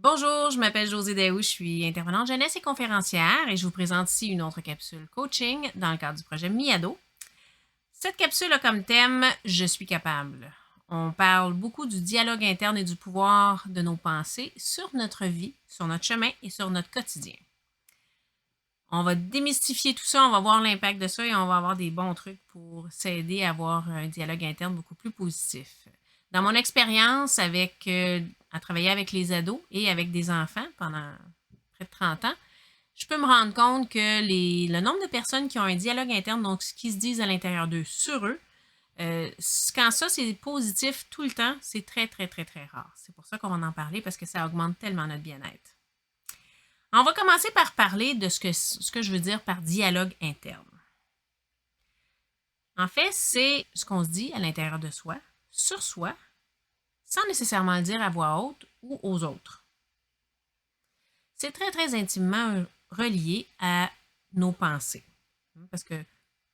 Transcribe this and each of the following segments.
Bonjour, je m'appelle Josée Daou, je suis intervenante jeunesse et conférencière et je vous présente ici une autre capsule coaching dans le cadre du projet Miado. Cette capsule a comme thème « Je suis capable ». On parle beaucoup du dialogue interne et du pouvoir de nos pensées sur notre vie, sur notre chemin et sur notre quotidien. On va démystifier tout ça, on va voir l'impact de ça et on va avoir des bons trucs pour s'aider à avoir un dialogue interne beaucoup plus positif. Dans mon expérience à travailler avec les ados et avec des enfants pendant près de 30 ans, je peux me rendre compte que le nombre de personnes qui ont un dialogue interne, donc ce qu'ils se disent à l'intérieur d'eux sur eux, quand ça c'est positif tout le temps, c'est très, très, très, très rare. C'est pour ça qu'on va en parler parce que ça augmente tellement notre bien-être. On va commencer par parler de ce que je veux dire par dialogue interne. En fait, c'est ce qu'on se dit à l'intérieur de soi, sur soi, sans nécessairement le dire à voix haute ou aux autres. C'est très, très intimement relié à nos pensées. Parce que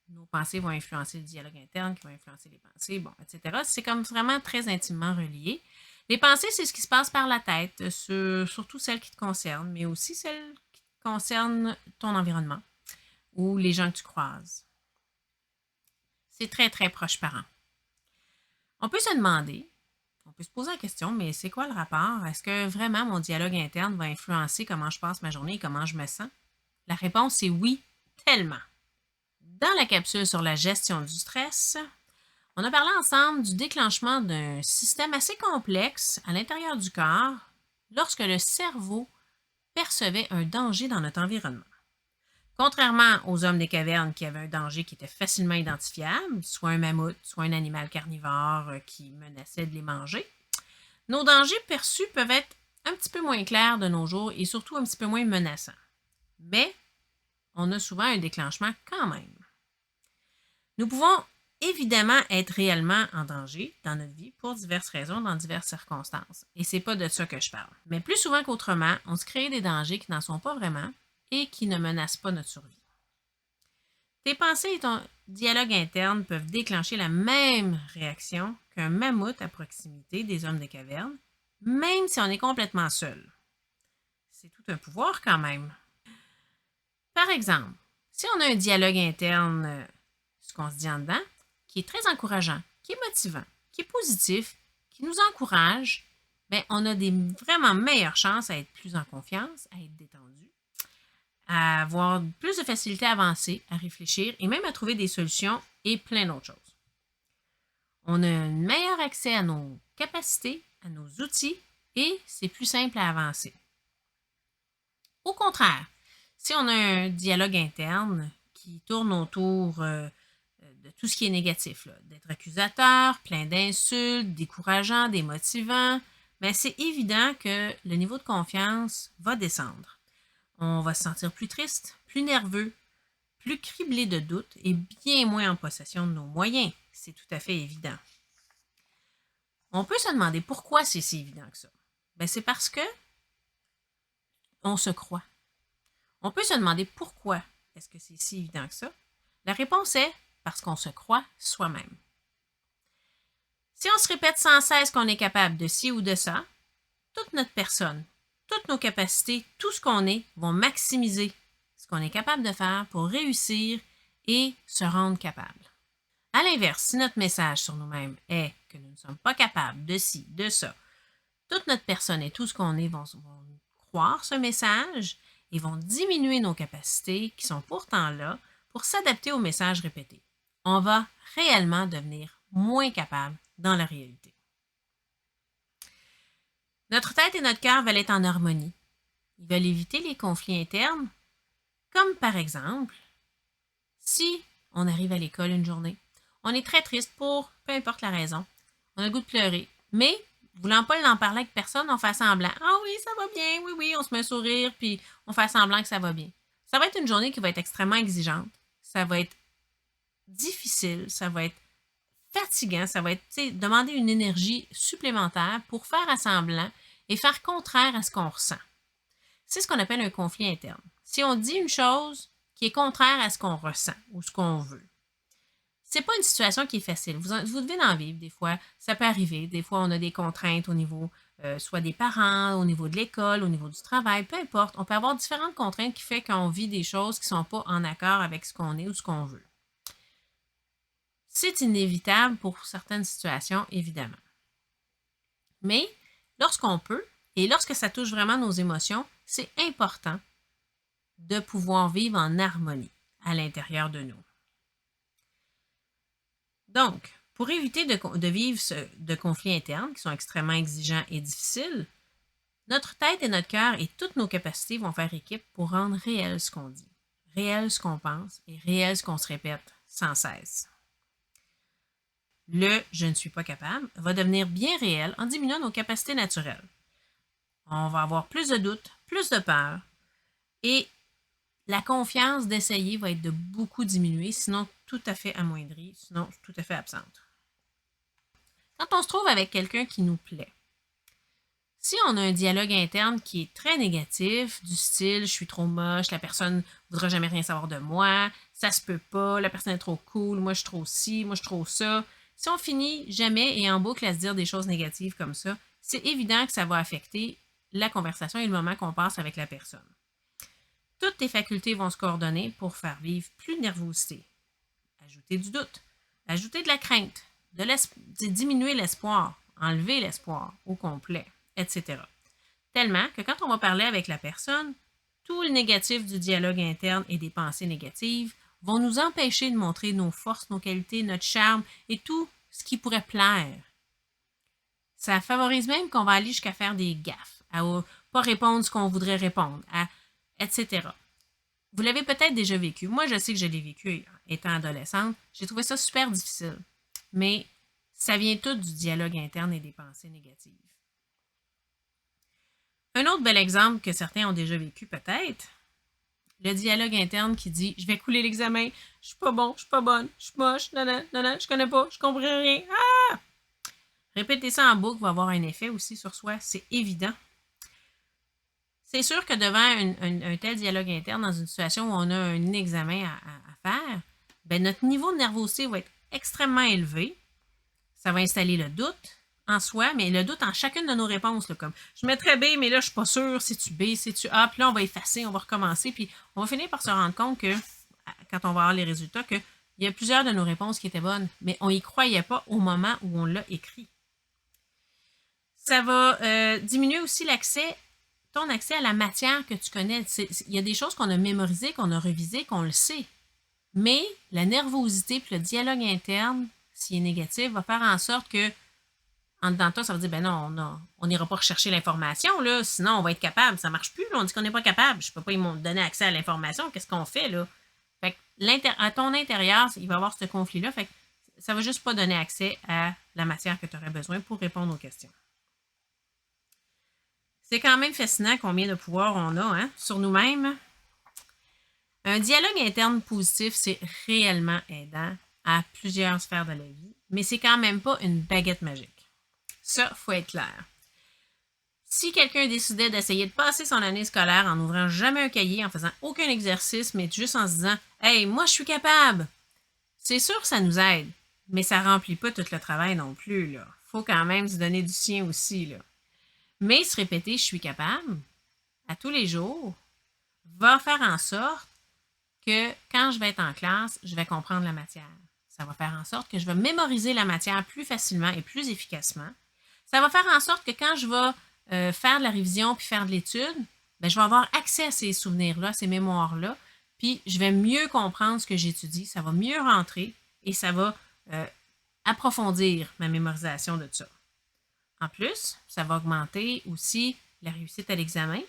nos pensées vont influencer le dialogue interne, qui va influencer les pensées, bon, etc. C'est comme vraiment très intimement relié. Les pensées, c'est ce qui se passe par la tête, surtout celles qui te concernent, mais aussi celles qui concernent ton environnement ou les gens que tu croises. C'est très, très proche parent. On peut se demander, on peut se poser la question, mais c'est quoi le rapport? Est-ce que vraiment mon dialogue interne va influencer comment je passe ma journée et comment je me sens? La réponse est oui, tellement. Dans la capsule sur la gestion du stress, on a parlé ensemble du déclenchement d'un système assez complexe à l'intérieur du corps lorsque le cerveau percevait un danger dans notre environnement. Contrairement aux hommes des cavernes qui avaient un danger qui était facilement identifiable, soit un mammouth, soit un animal carnivore qui menaçait de les manger, nos dangers perçus peuvent être un petit peu moins clairs de nos jours et surtout un petit peu moins menaçants. Mais on a souvent un déclenchement quand même. Nous pouvons évidemment être réellement en danger dans notre vie pour diverses raisons, dans diverses circonstances. Et c'est pas de ça que je parle. Mais plus souvent qu'autrement, on se crée des dangers qui n'en sont pas vraiment et qui ne menacent pas notre survie. Tes pensées et ton dialogue interne peuvent déclencher la même réaction qu'un mammouth à proximité des hommes des cavernes, même si on est complètement seul. C'est tout un pouvoir quand même. Par exemple, si on a un dialogue interne, ce qu'on se dit en dedans, qui est très encourageant, qui est motivant, qui est positif, qui nous encourage, bien, on a des vraiment meilleures chances à être plus en confiance, à être détendu, à avoir plus de facilité à avancer, à réfléchir et même à trouver des solutions et plein d'autres choses. On a un meilleur accès à nos capacités, à nos outils et c'est plus simple à avancer. Au contraire, si on a un dialogue interne qui tourne autour de tout ce qui est négatif, d'être accusateur, plein d'insultes, décourageant, démotivant, bien, c'est évident que le niveau de confiance va descendre. On va se sentir plus triste, plus nerveux, plus criblé de doutes et bien moins en possession de nos moyens. C'est tout à fait évident. On peut se demander pourquoi c'est si évident que ça. Bien, c'est parce que on se croit. On peut se demander pourquoi est-ce que c'est si évident que ça. La réponse est parce qu'on se croit soi-même. Si on se répète sans cesse qu'on est capable de ci ou de ça, toute notre personne, toutes nos capacités, tout ce qu'on est, vont maximiser ce qu'on est capable de faire pour réussir et se rendre capable. À l'inverse, si notre message sur nous-mêmes est que nous ne sommes pas capables de ci, de ça, toute notre personne et tout ce qu'on est vont croire ce message et vont diminuer nos capacités qui sont pourtant là pour s'adapter au message répété. On va réellement devenir moins capable dans la réalité. Notre tête et notre cœur veulent être en harmonie. Ils veulent éviter les conflits internes, comme par exemple, si on arrive à l'école une journée, on est très triste pour peu importe la raison, on a le goût de pleurer, mais voulant pas en parler avec personne, on fait semblant. Ah oui, ça va bien, oui, oui, on se met un sourire, puis on fait semblant que ça va bien. Ça va être une journée qui va être extrêmement exigeante. Ça va être difficile, ça va être fatigant, ça va être demander une énergie supplémentaire pour faire à semblant et faire contraire à ce qu'on ressent. C'est ce qu'on appelle un conflit interne. Si on dit une chose qui est contraire à ce qu'on ressent ou ce qu'on veut. c'est pas une situation qui est facile. Vous devez en vivre des fois. Ça peut arriver. Des fois, on a des contraintes au niveau soit des parents, au niveau de l'école, au niveau du travail, peu importe. On peut avoir différentes contraintes qui font qu'on vit des choses qui ne sont pas en accord avec ce qu'on est ou ce qu'on veut. C'est inévitable pour certaines situations, évidemment. Mais lorsqu'on peut, et lorsque ça touche vraiment nos émotions, c'est important de pouvoir vivre en harmonie à l'intérieur de nous. Donc, pour éviter de vivre de conflits internes qui sont extrêmement exigeants et difficiles, notre tête et notre cœur et toutes nos capacités vont faire équipe pour rendre réel ce qu'on dit, réel ce qu'on pense et réel ce qu'on se répète sans cesse. Le « je ne suis pas capable » va devenir bien réel en diminuant nos capacités naturelles. On va avoir plus de doutes, plus de peur et la confiance d'essayer va être de beaucoup diminuée, sinon tout à fait amoindrie, sinon tout à fait absente. Quand on se trouve avec quelqu'un qui nous plaît, si on a un dialogue interne qui est très négatif, du style « je suis trop moche, la personne ne voudra jamais rien savoir de moi, ça se peut pas, la personne est trop cool, moi je suis trop ci, moi je suis trop ça », si on finit jamais et en boucle à se dire des choses négatives comme ça, c'est évident que ça va affecter la conversation et le moment qu'on passe avec la personne. Toutes tes facultés vont se coordonner pour faire vivre plus de nervosité, ajouter du doute, ajouter de la crainte, diminuer l'espoir, enlever l'espoir au complet, etc. Tellement que quand on va parler avec la personne, tout le négatif du dialogue interne et des pensées négatives vont nous empêcher de montrer nos forces, nos qualités, notre charme et tout ce qui pourrait plaire. Ça favorise même qu'on va aller jusqu'à faire des gaffes, à ne pas répondre ce qu'on voudrait répondre, etc. Vous l'avez peut-être déjà vécu. Moi, je sais que je l'ai vécu étant adolescente. J'ai trouvé ça super difficile. Mais ça vient tout du dialogue interne et des pensées négatives. Un autre bel exemple que certains ont déjà vécu peut-être, le dialogue interne qui dit « je vais couler l'examen, je suis pas bon, je suis pas bonne, je suis moche, je connais pas, je comprends rien. Ah! » Répéter ça en boucle va avoir un effet aussi sur soi, c'est évident. C'est sûr que devant un tel dialogue interne, dans une situation où on a un examen à faire, ben notre niveau de nervosité va être extrêmement élevé. Ça va installer le doute en soi, mais le doute en chacune de nos réponses. Là, comme je mettrais B, mais là, je suis pas sûre, c'est-tu B, c'est-tu A, puis là, on va effacer, on va recommencer, puis on va finir par se rendre compte que, quand on va avoir les résultats, qu'il y a plusieurs de nos réponses qui étaient bonnes, mais on n'y croyait pas au moment où on l'a écrit. Ça va diminuer aussi ton accès à la matière que tu connais. Il y a des choses qu'on a mémorisées, qu'on a révisées, qu'on le sait. Mais la nervosité puis le dialogue interne, s'il est négatif, va faire en sorte que, en dedans de toi, ça va dire, ben non, on n'ira pas rechercher l'information, là, sinon on va être capable. Ça ne marche plus, là, on dit qu'on n'est pas capable. Je ne peux pas me donner accès à l'information. Qu'est-ce qu'on fait, là? Fait que à ton intérieur, il va y avoir ce conflit-là. Fait que ça ne va juste pas donner accès à la matière que tu aurais besoin pour répondre aux questions. C'est quand même fascinant combien de pouvoir on a sur nous-mêmes. Un dialogue interne positif, c'est réellement aidant à plusieurs sphères de la vie, mais c'est quand même pas une baguette magique. Ça, il faut être clair. Si quelqu'un décidait d'essayer de passer son année scolaire en n'ouvrant jamais un cahier, en faisant aucun exercice, mais juste en se disant « Hey, moi, je suis capable », c'est sûr que ça nous aide, mais ça ne remplit pas tout le travail non plus. Il faut quand même se donner du sien aussi. Là. Mais se répéter « je suis capable » à tous les jours va faire en sorte que quand je vais être en classe, je vais comprendre la matière. Ça va faire en sorte que je vais mémoriser la matière plus facilement et plus efficacement. Ça va faire en sorte que quand je vais faire de la révision puis faire de l'étude, ben, je vais avoir accès à ces souvenirs-là, à ces mémoires-là, puis je vais mieux comprendre ce que j'étudie, ça va mieux rentrer et ça va approfondir ma mémorisation de ça. En plus, ça va augmenter aussi la réussite à l'examen,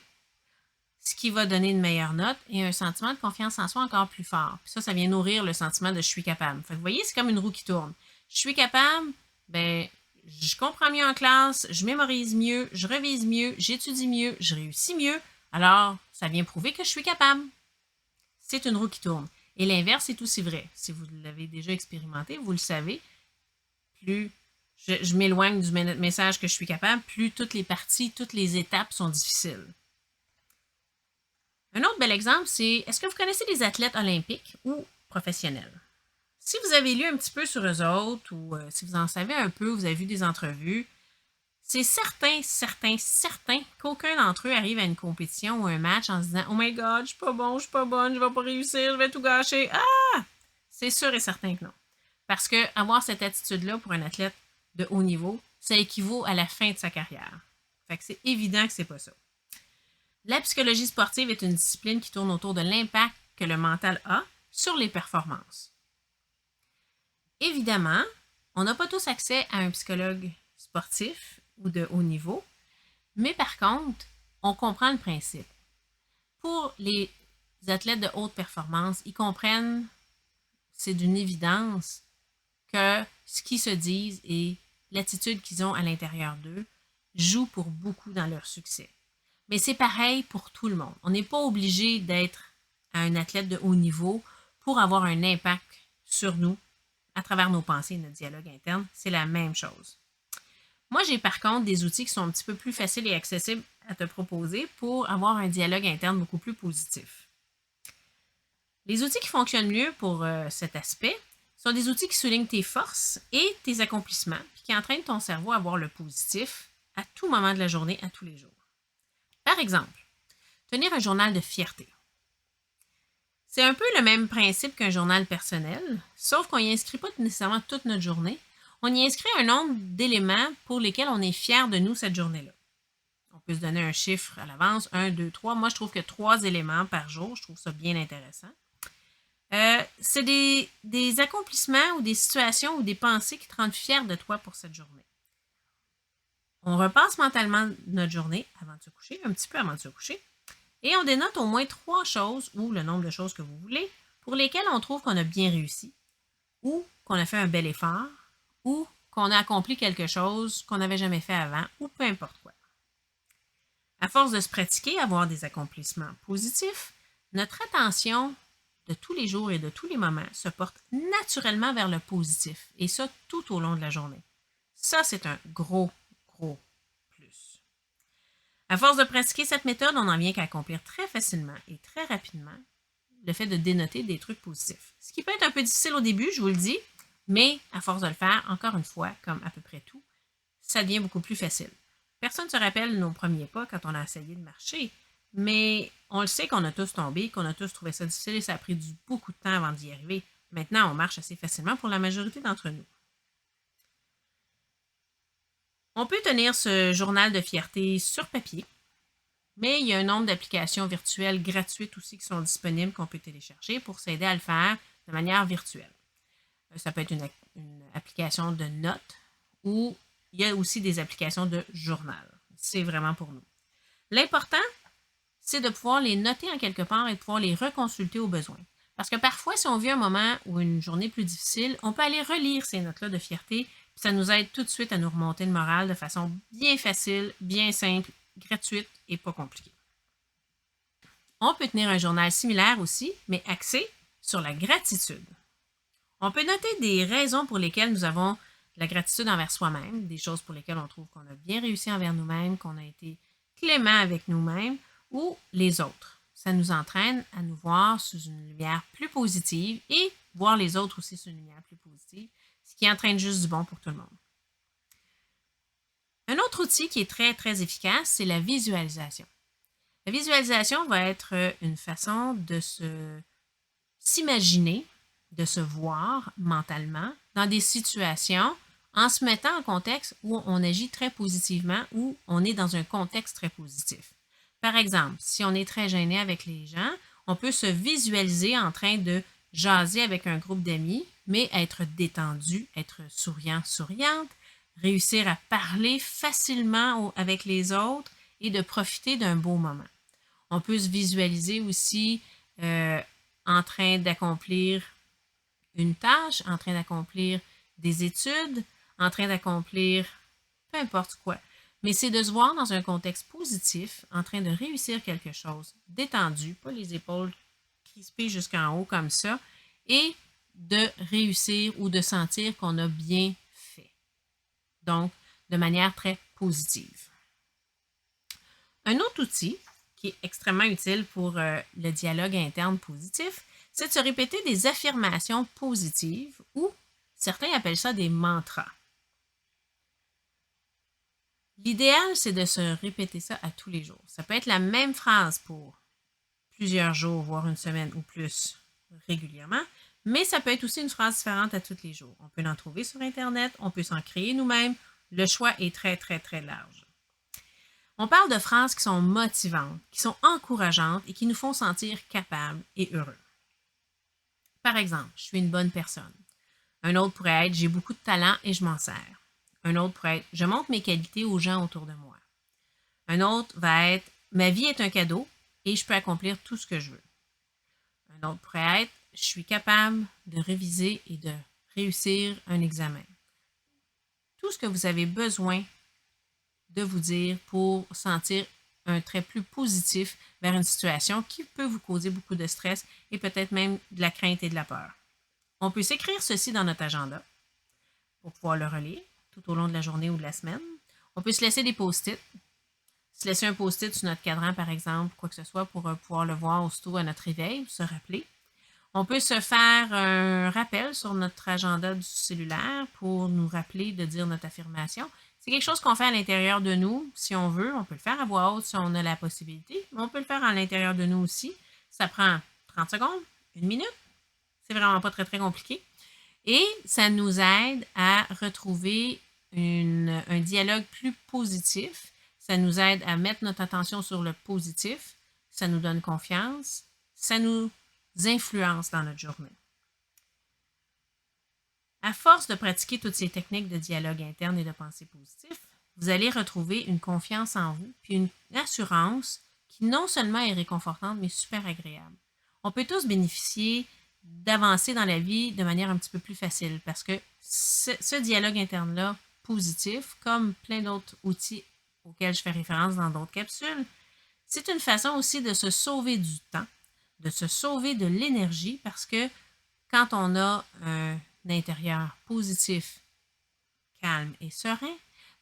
ce qui va donner une meilleure note et un sentiment de confiance en soi encore plus fort. Puis ça vient nourrir le sentiment de « je suis capable ». Fait que vous voyez, c'est comme une roue qui tourne. Je suis capable, ben, je comprends mieux en classe, je mémorise mieux, je révise mieux, j'étudie mieux, je réussis mieux. Alors, ça vient prouver que je suis capable. C'est une roue qui tourne. Et l'inverse est aussi vrai. Si vous l'avez déjà expérimenté, vous le savez, plus je m'éloigne du message que je suis capable, plus toutes les parties, toutes les étapes sont difficiles. Un autre bel exemple, c'est est-ce que vous connaissez des athlètes olympiques ou professionnels? Si vous avez lu un petit peu sur eux autres ou si vous en savez un peu, vous avez vu des entrevues, c'est certain qu'aucun d'entre eux arrive à une compétition ou un match en se disant « Oh my God, je suis pas bon, je suis pas bonne, je vais pas réussir, je vais tout gâcher. Ah! » C'est sûr et certain que non. Parce que avoir cette attitude-là pour un athlète de haut niveau, ça équivaut à la fin de sa carrière. Fait que c'est évident que c'est pas ça. La psychologie sportive est une discipline qui tourne autour de l'impact que le mental a sur les performances. Évidemment, on n'a pas tous accès à un psychologue sportif ou de haut niveau, mais par contre, on comprend le principe. Pour les athlètes de haute performance, ils comprennent, c'est d'une évidence, que ce qu'ils se disent et l'attitude qu'ils ont à l'intérieur d'eux joue pour beaucoup dans leur succès. Mais c'est pareil pour tout le monde. On n'est pas obligé d'être un athlète de haut niveau pour avoir un impact sur nous à travers nos pensées et notre dialogue interne. C'est la même chose. Moi, j'ai par contre des outils qui sont un petit peu plus faciles et accessibles à te proposer pour avoir un dialogue interne beaucoup plus positif. Les outils qui fonctionnent mieux pour cet aspect sont des outils qui soulignent tes forces et tes accomplissements, puis qui entraînent ton cerveau à voir le positif à tout moment de la journée, à tous les jours. Par exemple, tenir un journal de fierté. C'est un peu le même principe qu'un journal personnel, sauf qu'on n'y inscrit pas nécessairement toute notre journée. On y inscrit un nombre d'éléments pour lesquels on est fier de nous cette journée-là. On peut se donner un chiffre à l'avance, 1, 2, 3. Moi, je trouve que 3 éléments par jour, je trouve ça bien intéressant. C'est des accomplissements ou des situations ou des pensées qui te rendent fier de toi pour cette journée. On repasse mentalement notre journée avant de se coucher, un petit peu avant de se coucher, et on dénote au moins 3 choses, ou le nombre de choses que vous voulez, pour lesquelles on trouve qu'on a bien réussi, ou qu'on a fait un bel effort, ou qu'on a accompli quelque chose qu'on n'avait jamais fait avant, ou peu importe quoi. À force de se pratiquer à avoir des accomplissements positifs, notre attention de tous les jours et de tous les moments se porte naturellement vers le positif, et ça tout au long de la journée. Ça, c'est un gros plus. À force de pratiquer cette méthode, on en vient qu'à accomplir très facilement et très rapidement le fait de dénoter des trucs positifs. Ce qui peut être un peu difficile au début, je vous le dis, mais à force de le faire, encore une fois, comme à peu près tout, ça devient beaucoup plus facile. Personne ne se rappelle nos premiers pas quand on a essayé de marcher, mais on le sait qu'on a tous tombé, qu'on a tous trouvé ça difficile et ça a pris beaucoup de temps avant d'y arriver. Maintenant, on marche assez facilement pour la majorité d'entre nous. On peut tenir ce journal de fierté sur papier, mais il y a un nombre d'applications virtuelles gratuites aussi qui sont disponibles qu'on peut télécharger pour s'aider à le faire de manière virtuelle. Ça peut être une application de notes ou il y a aussi des applications de journal. C'est vraiment pour nous. L'important, c'est de pouvoir les noter en quelque part et de pouvoir les reconsulter au besoin. Parce que parfois, si on vit un moment ou une journée plus difficile, on peut aller relire ces notes-là de fierté, puis ça nous aide tout de suite à nous remonter le moral de façon bien facile, bien simple, gratuite et pas compliquée. On peut tenir un journal similaire aussi, mais axé sur la gratitude. On peut noter des raisons pour lesquelles nous avons de la gratitude envers soi-même, des choses pour lesquelles on trouve qu'on a bien réussi envers nous-mêmes, qu'on a été clément avec nous-mêmes ou les autres. Ça nous entraîne à nous voir sous une lumière plus positive et voir les autres aussi sous une lumière plus positive, ce qui entraîne juste du bon pour tout le monde. Un autre outil qui est très efficace, c'est la visualisation. La visualisation va être une façon de s'imaginer, de se voir mentalement dans des situations en se mettant en contexte où on agit très positivement, où on est dans un contexte très positif. Par exemple, si on est très gêné avec les gens, on peut se visualiser en train de jaser avec un groupe d'amis, mais être détendu, être souriant, souriante, réussir à parler facilement avec les autres et de profiter d'un beau moment. On peut se visualiser aussi en train d'accomplir une tâche, en train d'accomplir des études, en train d'accomplir peu importe quoi. Mais c'est de se voir dans un contexte positif, en train de réussir quelque chose, détendu, pas les épaules crispées jusqu'en haut comme ça, et de réussir ou de sentir qu'on a bien fait. Donc, de manière très positive. Un autre outil qui est extrêmement utile pour le dialogue interne positif, c'est de se répéter des affirmations positives ou certains appellent ça des mantras. L'idéal, c'est de se répéter ça à tous les jours. Ça peut être la même phrase pour plusieurs jours, voire une semaine ou plus régulièrement, mais ça peut être aussi une phrase différente à tous les jours. On peut en trouver sur Internet, on peut s'en créer nous-mêmes. Le choix est très, très, très large. On parle de phrases qui sont motivantes, qui sont encourageantes et qui nous font sentir capables et heureux. Par exemple, je suis une bonne personne. Un autre pourrait être j'ai beaucoup de talent et je m'en sers. Un autre pourrait être je montre mes qualités aux gens autour de moi. Un autre va être ma vie est un cadeau et je peux accomplir tout ce que je veux. Un autre pourrait être je suis capable de réviser et de réussir un examen. Tout ce que vous avez besoin de vous dire pour sentir un trait plus positif vers une situation qui peut vous causer beaucoup de stress et peut-être même de la crainte et de la peur. On peut s'écrire ceci dans notre agenda pour pouvoir le relire tout au long de la journée ou de la semaine. On peut se laisser des post-it, se laisser un post-it sur notre cadran par exemple, quoi que ce soit pour pouvoir le voir aussitôt à notre réveil, se rappeler. On peut se faire un rappel sur notre agenda du cellulaire pour nous rappeler de dire notre affirmation. C'est quelque chose qu'on fait à l'intérieur de nous, si on veut. On peut le faire à voix haute si on a la possibilité, mais on peut le faire à l'intérieur de nous aussi. Ça prend 30 secondes, 1 minute. C'est vraiment pas très, très compliqué. Et ça nous aide à retrouver un dialogue plus positif. Ça nous aide à mettre notre attention sur le positif. Ça nous donne confiance. Ça nous influence dans notre journée. À force de pratiquer toutes ces techniques de dialogue interne et de pensée positive, vous allez retrouver une confiance en vous puis une assurance qui non seulement est réconfortante, mais super agréable. On peut tous bénéficier d'avancer dans la vie de manière un petit peu plus facile parce que ce dialogue interne-là positif, comme plein d'autres outils auxquels je fais référence dans d'autres capsules, c'est une façon aussi de se sauver du temps, de se sauver de l'énergie parce que quand on a un intérieur positif, calme et serein,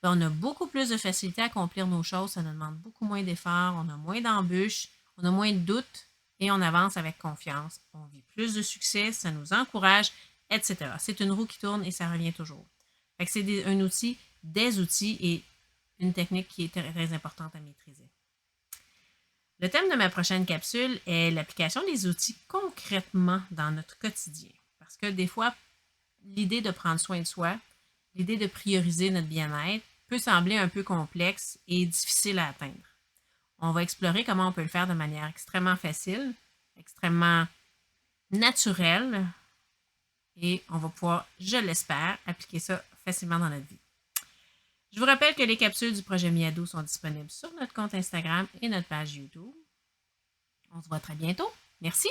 on a beaucoup plus de facilité à accomplir nos choses, ça nous demande beaucoup moins d'efforts, on a moins d'embûches, on a moins de doutes et on avance avec confiance. On vit plus de succès, ça nous encourage, etc. C'est une roue qui tourne et ça revient toujours. Fait que c'est un outil, des outils et une technique qui est très, très importante à maîtriser. Le thème de ma prochaine capsule est l'application des outils concrètement dans notre quotidien. Parce que des fois, l'idée de prendre soin de soi, l'idée de prioriser notre bien-être peut sembler un peu complexe et difficile à atteindre. On va explorer comment on peut le faire de manière extrêmement facile, extrêmement naturelle et on va pouvoir, je l'espère, appliquer ça facilement dans notre vie. Je vous rappelle que les capsules du projet Miado sont disponibles sur notre compte Instagram et notre page YouTube. On se voit très bientôt. Merci!